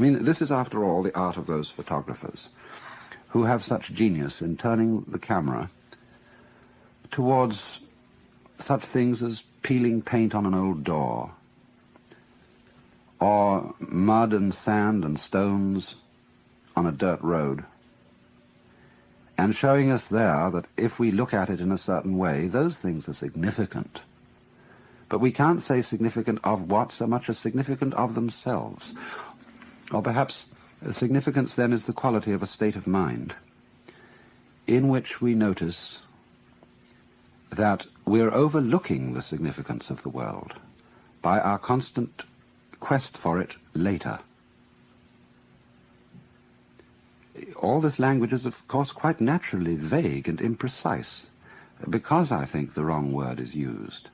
I mean, this is, after all, the art of those photographers who have such genius in turning the camera towards such things as peeling paint on an old door, or mud and sand and stones on a dirt road, and showing us there that if we look at it in a certain way, those things are significant. But we can't say significant of what so much as significant of themselves. Or perhaps significance then is the quality of a state of mind in which we notice that we're overlooking the significance of the world by our constant quest for it later. All this language is, of course, quite naturally vague and imprecise, because I think the wrong word is used.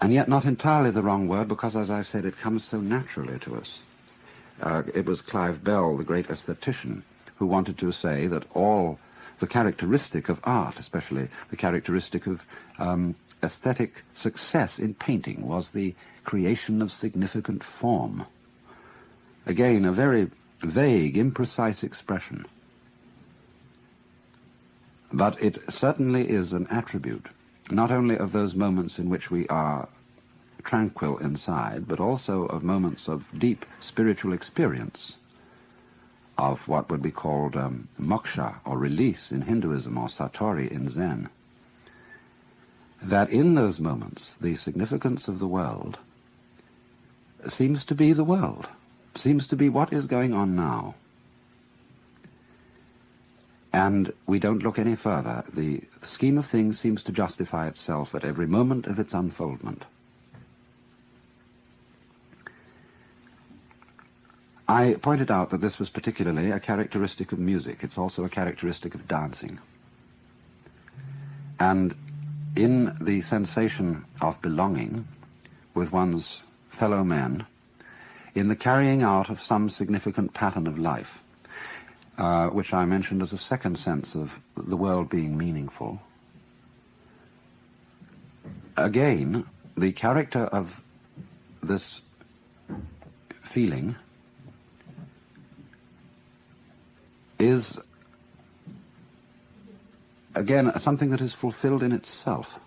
And yet not entirely the wrong word, because, as I said, it comes so naturally to us. It was Clive Bell, the great aesthetician, who wanted to say that all the characteristic of art, especially the characteristic of aesthetic success in painting, was the creation of significant form. Again, a very vague, imprecise expression. But it certainly is an attribute, not only of those moments in which we are tranquil inside, but also of moments of deep spiritual experience, of what would be called moksha, or release in Hinduism, or satori in Zen. That in those moments, the significance of the world seems to be the world, seems to be what is going on now. And we don't look any further. The scheme of things seems to justify itself at every moment of its unfoldment. I pointed out that this was particularly a characteristic of music. It's also a characteristic of dancing. And in the sensation of belonging with one's fellow men, in the carrying out of some significant pattern of life, which I mentioned as a second sense of the world being meaningful. Again, the character of this feeling is, again, something that is fulfilled in itself.